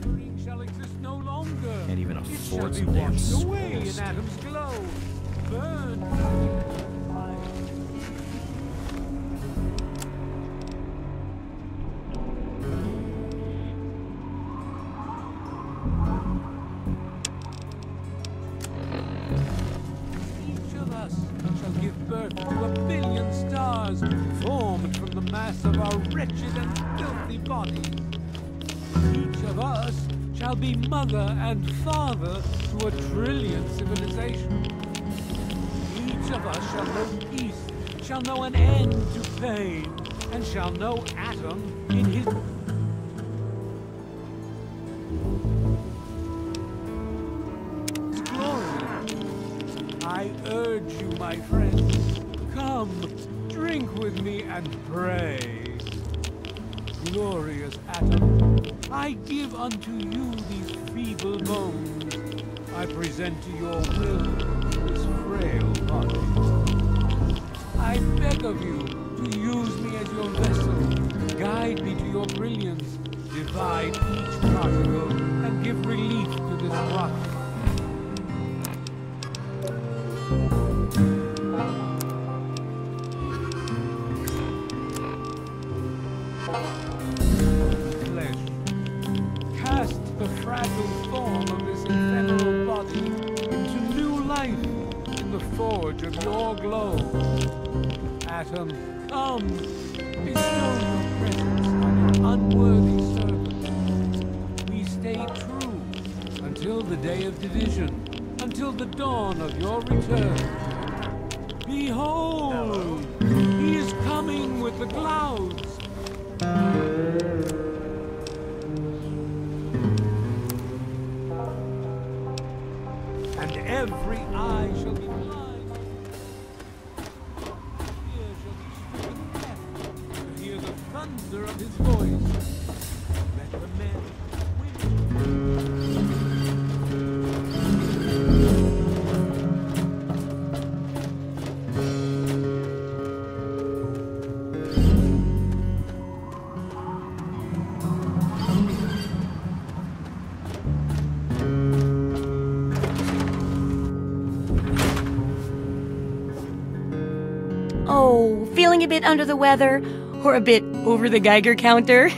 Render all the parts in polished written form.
Suffering shall exist no longer. Can't even It afford shall be some damn washed away in swirls. Adam's glow. Burned. Each of us shall give birth to 1,000,000,000 stars, formed from the mass of our wretched and filthy bodies. Each of us shall be mother and father to 1,000,000,000,000 civilizations. Each of us shall know peace, shall know an end to pain, and shall know Adam in his... glory. I urge you, my friends, come, drink with me and pray. Glorious Adam, I give unto you these feeble bones. I present to your will this frail body. I beg of you to use me as your vessel. Guide me to your brilliance. Divide each particle and give relief to this rock. Flesh. Cast the fragile form of this ephemeral body into new life in the forge of your glow. Atom, come, bestow your presence on your unworthy servant. We stay true until the day of division, until the dawn of your return. Behold, he is coming with the clouds. And every eye shall be blind. Ear shall be stricken deaf to hear the thunder of his voice. Let the men, Oh, feeling a bit under the weather? Or a bit over the Geiger counter?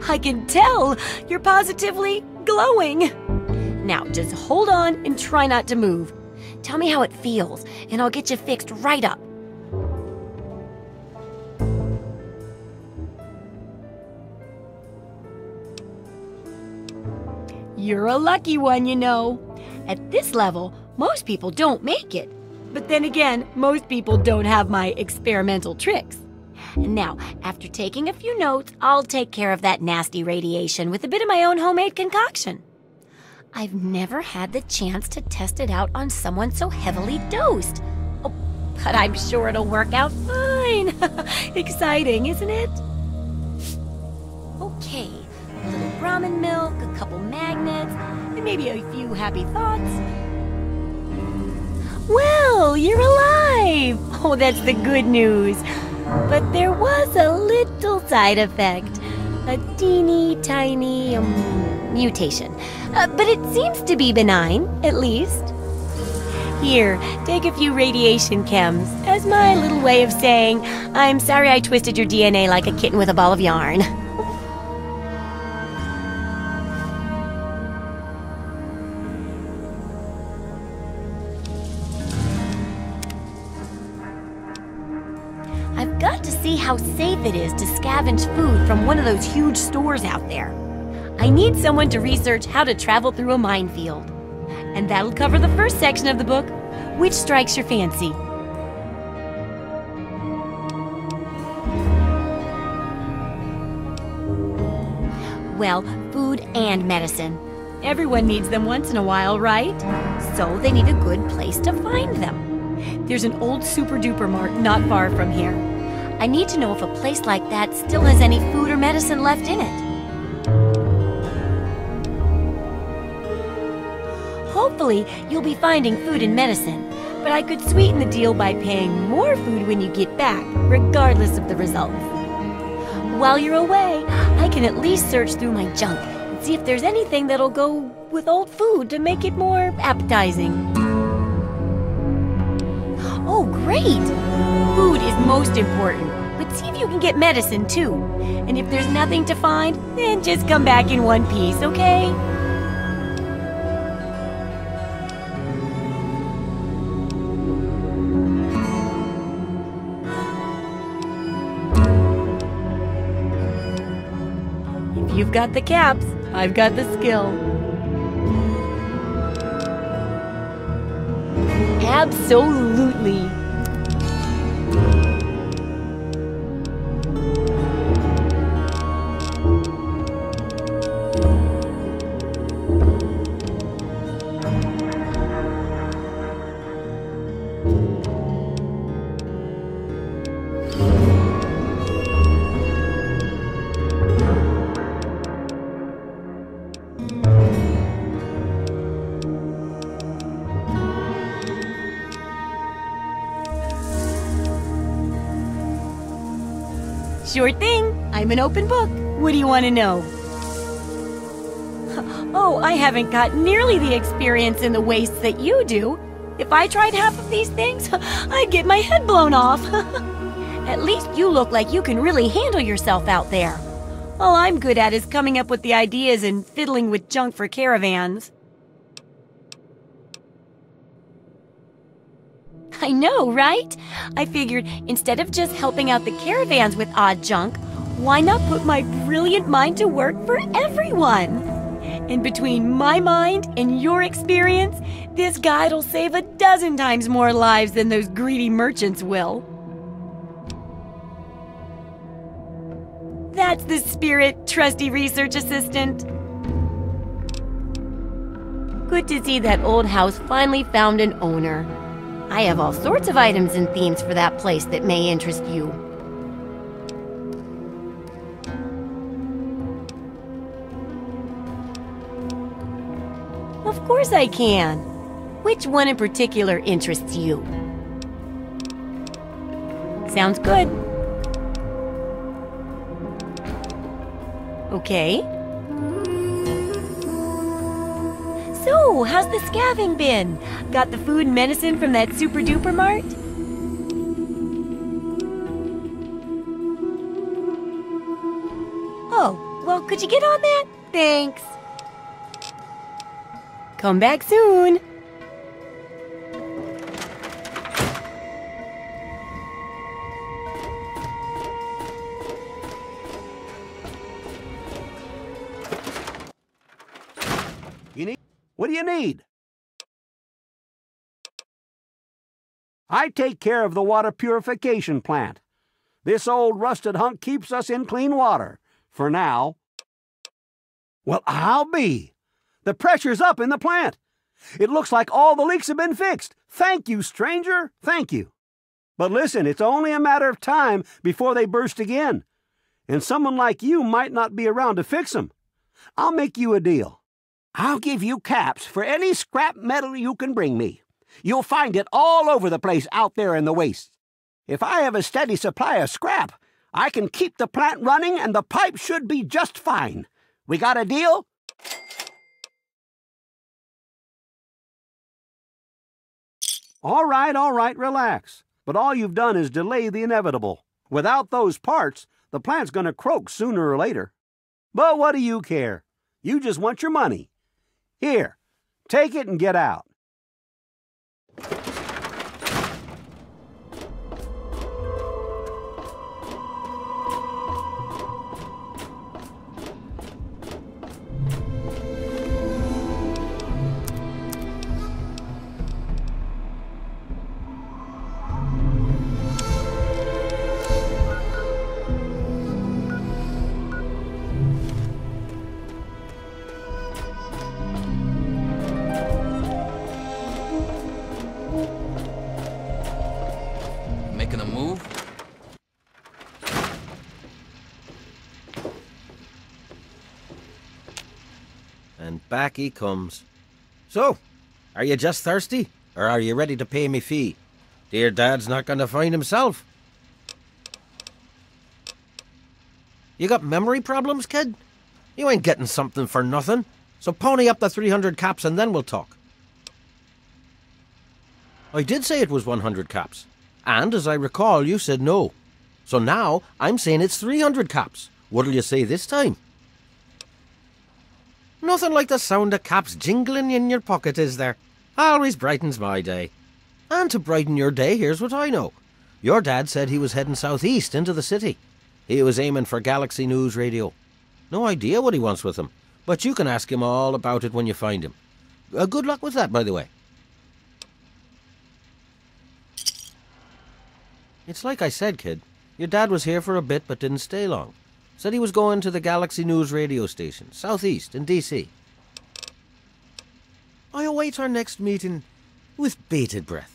I can tell! You're positively glowing! Now, just hold on and try not to move. Tell me how it feels, and I'll get you fixed right up. You're a lucky one, you know. At this level, most people don't make it. But then again, most people don't have my experimental tricks. Now, after taking a few notes, I'll take care of that nasty radiation with a bit of my own homemade concoction. I've never had the chance to test it out on someone so heavily dosed. Oh, but I'm sure it'll work out fine. Exciting, isn't it? Okay, a little ramen milk, a couple magnets, and maybe a few happy thoughts. Well, you're alive! Oh, that's the good news. But there was a little side effect. A teeny tiny mutation. But it seems to be benign, at least. Here, take a few radiation chems as my little way of saying, I'm sorry I twisted your DNA like a kitten with a ball of yarn. I've got to see how safe it is to scavenge food from one of those huge stores out there. I need someone to research how to travel through a minefield. And that'll cover the first section of the book. Which strikes your fancy? Well, food and medicine. Everyone needs them once in a while, right? So they need a good place to find them. There's an old super-duper mart not far from here. I need to know if a place like that still has any food or medicine left in it. Hopefully, you'll be finding food and medicine. but I could sweeten the deal by paying more food when you get back, regardless of the results. While you're away, I can at least search through my junk and see if there's anything that'll go with old food to make it more appetizing. Oh, great! Food is most important, but see if you can get medicine too. And if there's nothing to find, then just come back in one piece, okay? If you've got the caps, I've got the skill. Absolutely. Sure thing. I'm an open book. What do you want to know? Oh, I haven't got nearly the experience in the wastes that you do. If I tried half of these things, I'd get my head blown off. At least you look like you can really handle yourself out there. All I'm good at is coming up with the ideas and fiddling with junk for caravans. I know, right? I figured instead of just helping out the caravans with odd junk, why not put my brilliant mind to work for everyone? And between my mind and your experience, this guide'll save 12 times more lives than those greedy merchants will. That's the spirit, trusty research assistant. Good to see that old house finally found an owner. I have all sorts of items and themes for that place that may interest you. Of course I can. Which one in particular interests you? Sounds good. Okay. So, how's the scavenging been? Got the food and medicine from that super duper mart? Oh, well, could you get on that? Thanks. Come back soon. What do you need? I take care of the water purification plant. This old rusted hunk keeps us in clean water. For now. Well, I'll be. The pressure's up in the plant. It looks like all the leaks have been fixed. Thank you, stranger. Thank you. But listen, it's only a matter of time before they burst again. And someone like you might not be around to fix them. I'll make you a deal. I'll give you caps for any scrap metal you can bring me. You'll find it all over the place out there in the wastes. If I have a steady supply of scrap, I can keep the plant running and the pipe should be just fine. We got a deal? All right, relax. But all you've done is delay the inevitable. Without those parts, the plant's gonna croak sooner or later. But what do you care? You just want your money. Here, take it and get out. Making a move? And back he comes. So, are you just thirsty? Or are you ready to pay me fee? Dear Dad's not going to find himself. You got memory problems, kid? You ain't getting something for nothing. So pony up the 300 caps and then we'll talk. I did say it was 100 caps. And as I recall, you said no. So now I'm saying it's 300 caps. What'll you say this time? Nothing like the sound of caps jingling in your pocket, is there? Always brightens my day. And to brighten your day, here's what I know. Your dad said he was heading southeast into the city. He was aiming for Galaxy News Radio. No idea what he wants with him, but you can ask him all about it when you find him. Good luck with that, by the way. It's like I said, kid. Your dad was here for a bit but didn't stay long. Said he was going to the Galaxy News radio station, southeast in D.C. I await our next meeting with bated breath.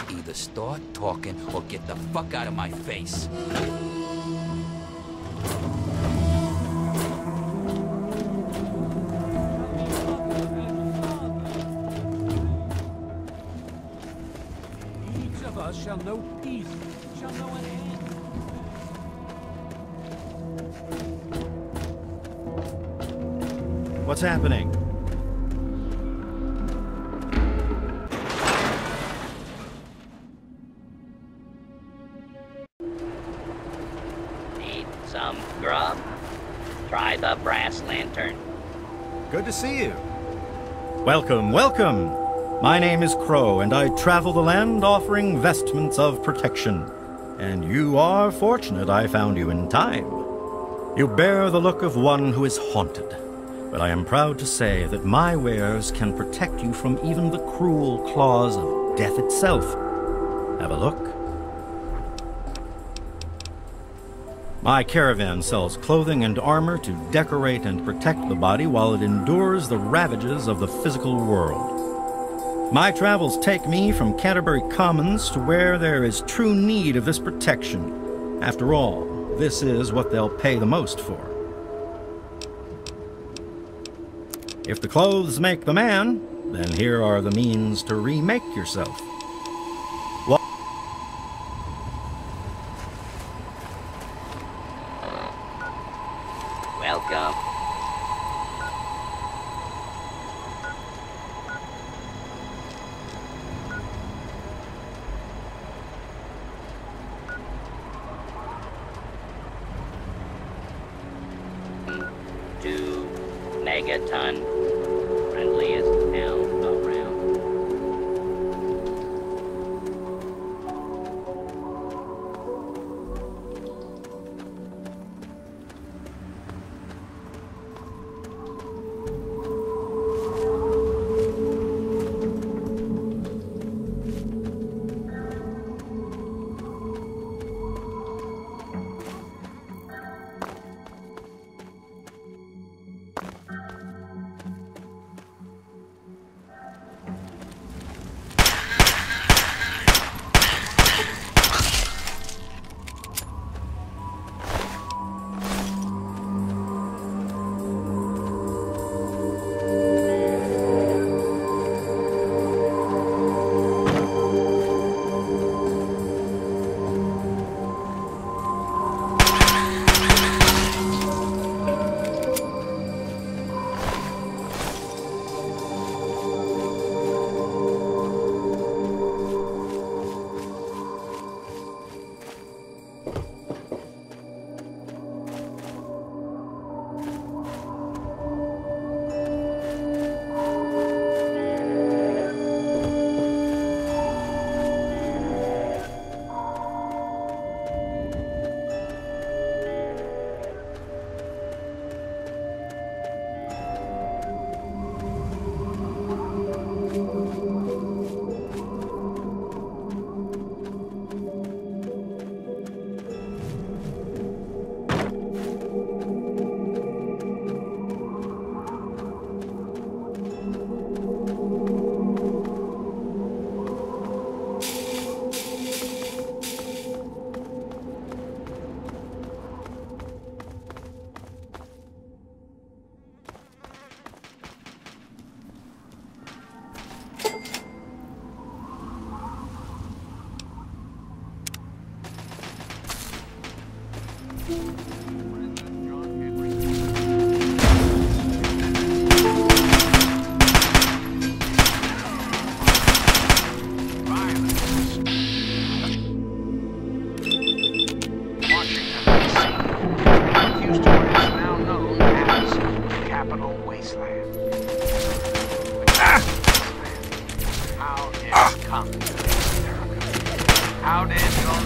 Either start talking or get the fuck out of my face. Each of us shall know peace, shall know an end. What's happening? Need some grub? Try the brass lantern. Good to see you. Welcome, welcome. My name is Crow, and I travel the land offering vestments of protection. And you are fortunate I found you in time. You bear the look of one who is haunted. But I am proud to say that my wares can protect you from even the cruel claws of death itself. Have a look. My caravan sells clothing and armor to decorate and protect the body while it endures the ravages of the physical world. My travels take me from Canterbury Commons to where there is true need of this protection. After all, this is what they'll pay the most for. If the clothes make the man, then here are the means to remake yourself. Welcome. To Megaton, friendliest town around. How did it come? How did your...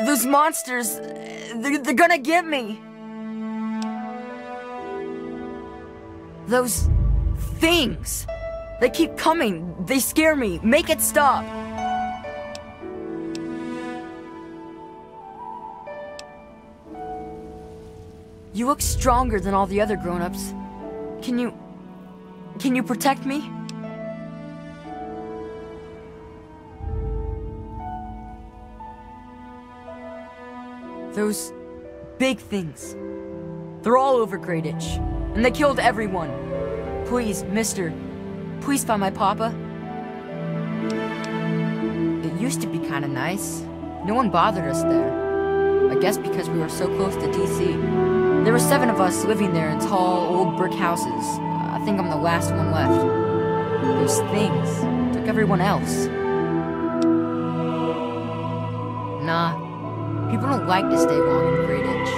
Those monsters, they're gonna get me. Those things, they keep coming. They scare me. Make it stop. You look stronger than all the other grown-ups. Can you protect me? Those big things. They're all over Greyditch, and they killed everyone. Please, mister, please find my papa. It used to be kind of nice. No one bothered us there. I guess because we were so close to DC. There were 7 of us living there in tall, old brick houses. I think I'm the last one left. Those things took everyone else. Nah. People don't like to stay long in Greyditch.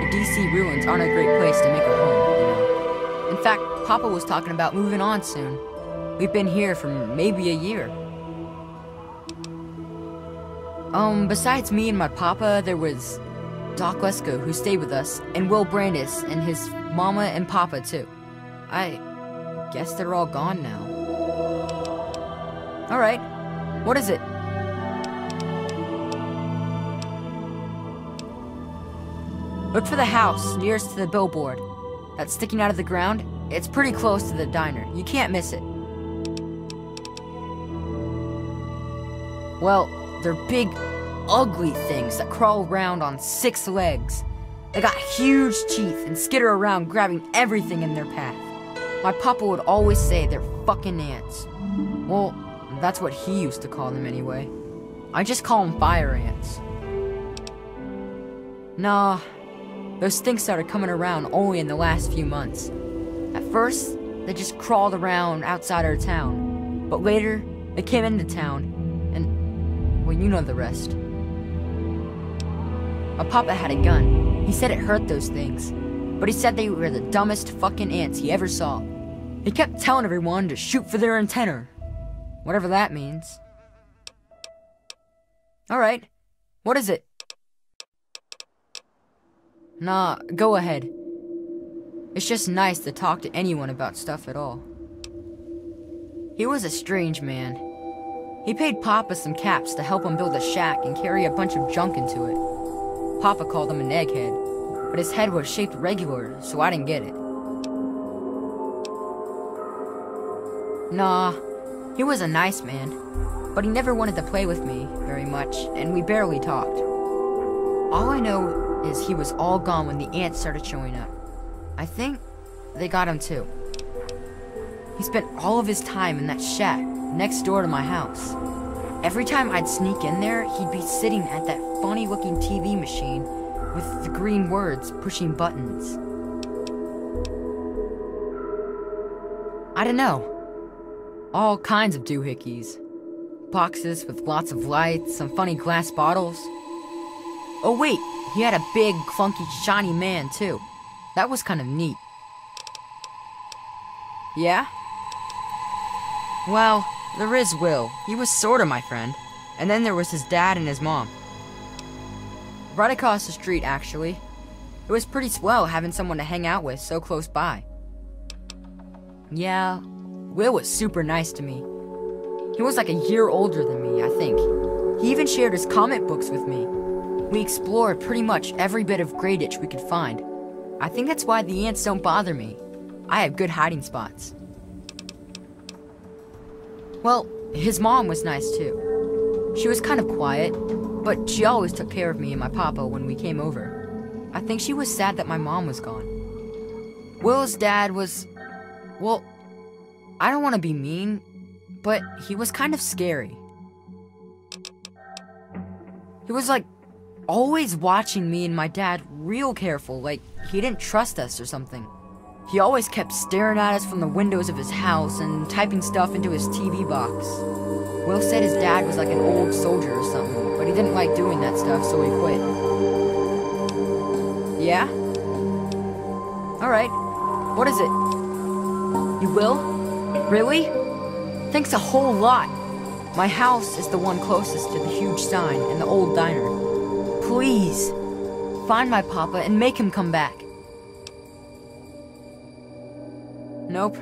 The DC ruins aren't a great place to make a home, you know. In fact, Papa was talking about moving on soon. We've been here for maybe a year. Besides me and my papa, there was Doc Lesko, who stayed with us, and Will Brandis, and his mama and papa, too. I guess they're all gone now. Alright, what is it? Look for the house nearest to the billboard. That's sticking out of the ground. It's pretty close to the diner. You can't miss it. Well, they're big, ugly things that crawl around on 6 legs. They got huge teeth and skitter around grabbing everything in their path. My papa would always say they're fucking ants. Well, that's what he used to call them anyway. I just call them fire ants. Nah. Those things started coming around only in the last few months. At first, they just crawled around outside our town. But later, they came into town, and, well, you know the rest. My papa had a gun. He said it hurt those things. But he said they were the dumbest fucking ants he ever saw. He kept telling everyone to shoot for their antenna. Whatever that means. Alright, what is it? Nah, go ahead. It's just nice to talk to anyone about stuff at all. He was a strange man. He paid Papa some caps to help him build a shack and carry a bunch of junk into it. Papa called him an egghead, but his head was shaped regular, so I didn't get it. Nah, he was a nice man, but he never wanted to play with me very much, and we barely talked. All I know is he was all gone when the ants started showing up. I think they got him too. He spent all of his time in that shack next door to my house. Every time I'd sneak in there, he'd be sitting at that funny-looking TV machine with the green words pushing buttons. I don't know. All kinds of doohickeys. Boxes with lots of lights, some funny glass bottles. Oh wait, he had a big, clunky, shiny man too. That was kind of neat. Yeah? Well, there is Will. He was sorta my friend. And then there was his dad and his mom. Right across the street, actually. It was pretty swell having someone to hang out with so close by. Yeah, Will was super nice to me. He was like a year older than me, I think. He even shared his comic books with me. We explored pretty much every bit of Greyditch we could find. I think that's why the ants don't bother me. I have good hiding spots. Well, his mom was nice too. She was kind of quiet, but she always took care of me and my papa when we came over. I think she was sad that my mom was gone. Will's dad was... well, I don't want to be mean, but he was kind of scary. He was like, always watching me and my dad real careful, like he didn't trust us or something. He always kept staring at us from the windows of his house and typing stuff into his TV box. Will said his dad was like an old soldier or something, but he didn't like doing that stuff, so he quit. Yeah? Alright. What is it? You will? Really? Thanks a whole lot. My house is the one closest to the huge sign and the old diner. Please, find my papa and make him come back. Nope.